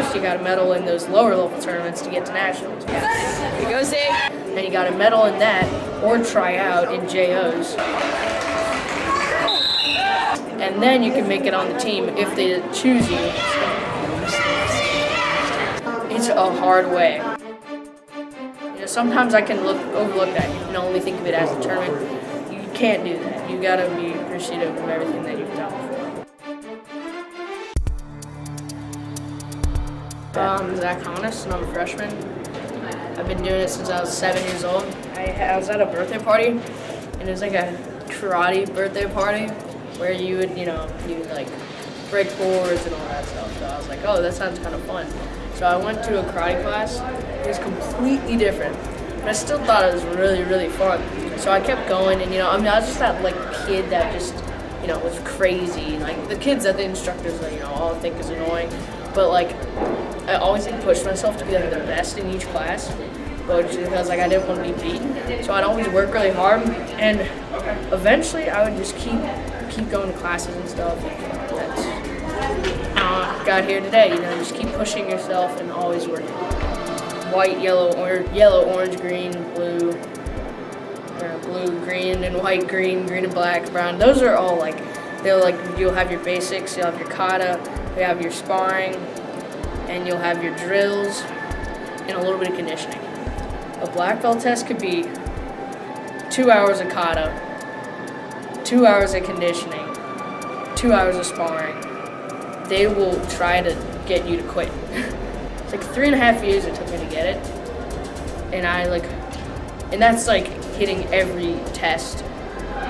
first you got to medal in those lower level tournaments to get to nationals. Yeah. You go see, and you got to medal in that or try out in JOs. And then you can make it on the team if they choose you. It's a hard way. You know, sometimes I can overlook that. You can only think of it as a tournament. You can't do that. You gotta be appreciative of everything that you've done before. I'm Zach Honest, and I'm a freshman. I've been doing it since I was 7 years old. I was at a birthday party, and it was like a karate birthday party where you would, like break boards and all that stuff. So I was like, oh, that sounds kind of fun. So I went to a karate class. It was completely different, but I still thought it was really, really fun. So I kept going, and I was just that kid that just, was crazy. Like the kids that the instructors, all think is annoying, but I always pushed myself to be the best in each class, but because I didn't want to be beaten. So I'd always work really hard, and eventually I would just keep going to classes and stuff. That's how I got here today. Just keep pushing yourself and always working. White, yellow, orange, green, blue, or blue, green, and white, green and black, brown. Those are all you'll have your basics, you'll have your kata, you have your sparring, and you'll have your drills, and a little bit of conditioning. A black belt test could be 2 hours of kata, 2 hours of conditioning, 2 hours of sparring. They will try to get you to quit. It's 3.5 years it took me to get it, and that's hitting every test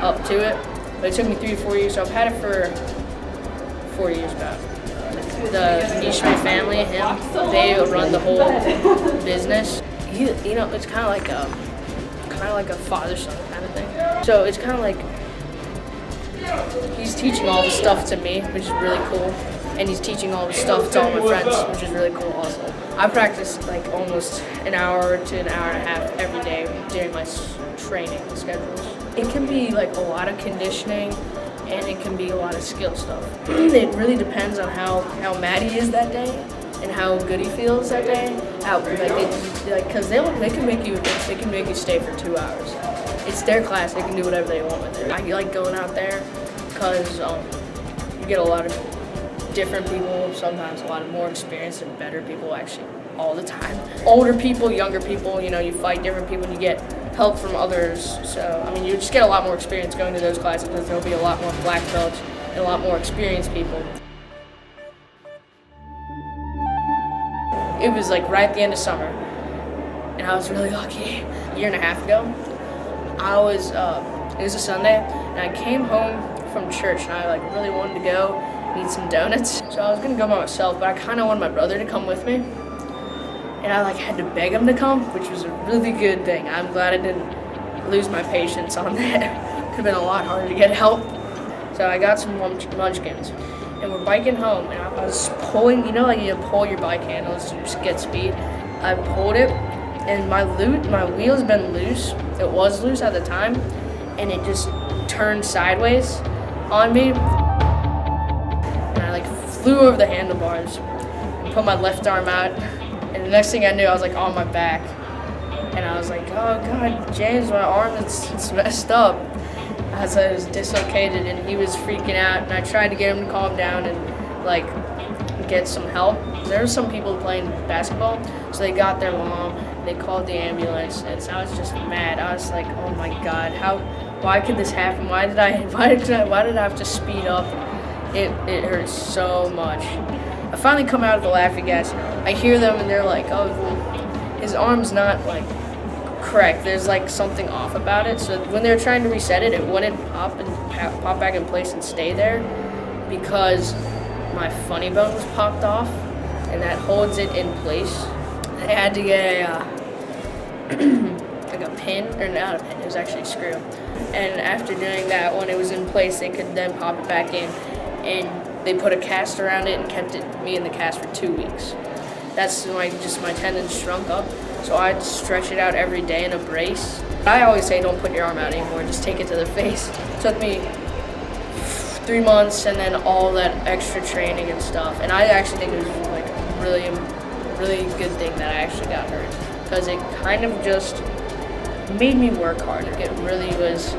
up to it. But it took me 3 to 4 years, so I've had it for 4 years about. The Ishmael family, they run the whole business. It's kind of like a father-son kind of thing. So it's kind of he's teaching all the stuff to me, which is really cool, and he's teaching all the stuff to all my friends, which is really cool also. I practice almost an hour to an hour and a half every day during my training schedules. It can be a lot of conditioning, and it can be a lot of skill stuff. It really depends on how mad he is that day and how good he feels that day. Because they can make you stay for 2 hours. It's their class; they can do whatever they want with it. I like going out there because you get a lot of different people. Sometimes a lot of more experienced and better people, actually, all the time. Older people, younger people. You fight different people, and you get help from others. So you just get a lot more experience going to those classes because there'll be a lot more black belts and a lot more experienced people. It was right at the end of summer, and I was really lucky. A year and a half ago, it was a Sunday, and I came home from church, and I really wanted to go eat some donuts. So I was gonna go by myself, but I kind of wanted my brother to come with me. And I had to beg him to come, which was a really good thing. I'm glad I didn't lose my patience on that. Could have been a lot harder to get help. So I got some munchkins, and we're biking home, and I was pulling, you pull your bike handles to just get speed. I pulled it, and my wheel's been loose. It was loose at the time, and it just turned sideways on me. And I flew over the handlebars and put my left arm out. And the next thing I knew, I was on my back, and I was oh God, James, my arm it's messed up. I was dislocated, and he was freaking out. And I tried to get him to calm down and get some help. There were some people playing basketball, so they got their mom. They called the ambulance, and so I was just mad. I was oh my God, why could this happen? Why did I have to speed up? It hurts so much. I finally come out of the laughing gas. I hear them, and they're oh, his arm's not correct. There's something off about it. So when they were trying to reset it, it wouldn't pop back in place and stay there because my funny bone was popped off, and that holds it in place. I had to get a pin, or not a pin. It was actually a screw. And after doing that, when it was in place, they could then pop it back in, and they put a cast around it and kept me in the cast for 2 weeks. That's my tendons shrunk up, so I had to stretch it out every day in a brace. I always say don't put your arm out anymore, just take it to the face. It took me 3 months and then all that extra training and stuff, and I actually think it was really good thing that I actually got hurt, because it kind of just made me work harder. It really was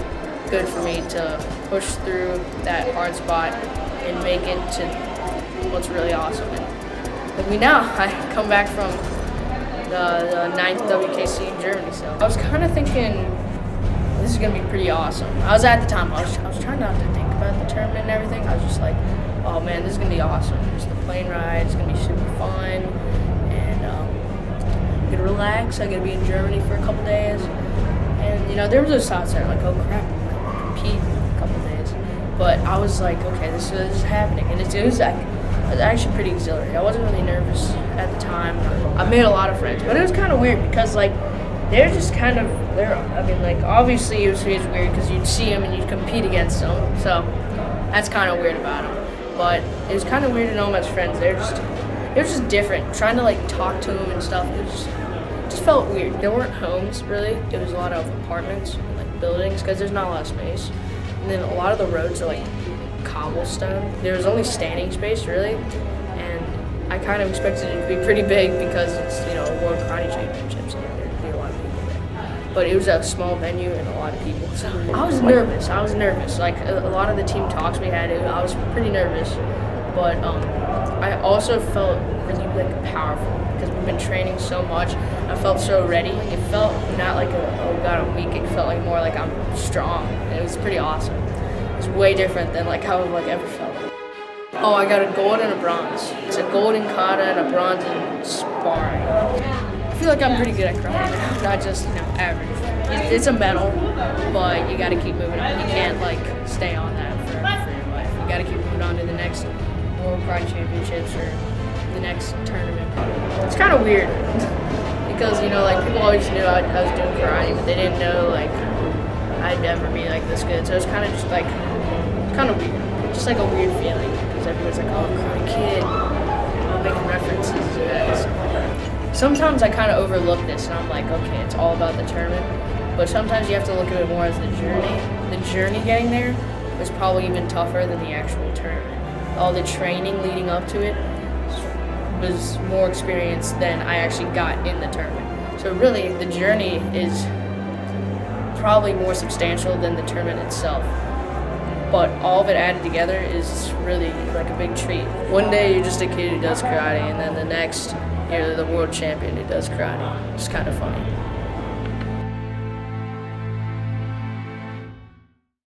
good for me to push through that hard spot and make it to what's really awesome. And look at me now, I come back from the 9th WKC in Germany, so I was kind of thinking this is going to be pretty awesome. I was at the time, I was trying not to think about the tournament and everything. I was just like, oh man, this is going to be awesome. Just the plane ride, it's going to be super fun, and I'm going to relax. I'm going to be in Germany for a couple days. And, you know, there was those thoughts there, like, oh crap, I'm going to compete in a couple days. But I was like, okay, this is happening. And it was actually pretty exhilarating. I wasn't really nervous at the time. I made a lot of friends, but it was kind of weird because, like, they're just kind of, I mean, like, obviously it was weird because you'd see them and you'd compete against them. So that's kind of weird about them. But it was kind of weird to know them as friends. They were just different. Trying to, like, talk to them and stuff, it just felt weird. There weren't homes, really. It was a lot of apartments, like buildings, because there's not a lot of space. And then a lot of the roads are, like, cobblestone. There was only standing space, really. And I kind of expected it to be pretty big because it's, you know, World Karate Championships. There'd be a lot of people there. But it was a small venue and a lot of people. So I was nervous. Like, a lot of the team talks we had, I was pretty nervous. But I also felt really, like, powerful because we've been training so much. I felt so ready. It felt not like I'm weak. It felt like more like I'm strong. And it was pretty awesome. It was way different than, like, how I've, like, ever felt. Oh, I got a gold and a bronze. It's a gold in kata and a bronze in sparring. I feel like I'm pretty good at karate, not just, you know, average. It's a medal, but you got to keep moving on. You can't, like, stay on that for your life. You got to keep moving on to the next World Karate Championships or the next tournament. It's kind of weird because, you know, like, people always knew I was doing karate, but they didn't know, like, I'd ever be, like, this good. So it's kind of just, like, kind of weird. Just, like, a weird feeling because everyone's like, oh, Karate Kid. I'm making references to that. Sometimes I kind of overlook this and I'm like, okay, it's all about the tournament. But sometimes you have to look at it more as the journey. The journey getting there was probably even tougher than the actual tournament. All the training leading up to it was more experience than I actually got in the tournament. So really, the journey is probably more substantial than the tournament itself. But all of it added together is really like a big treat. One day you're just a kid who does karate, and then the next you're the world champion who does karate. It's kind of funny.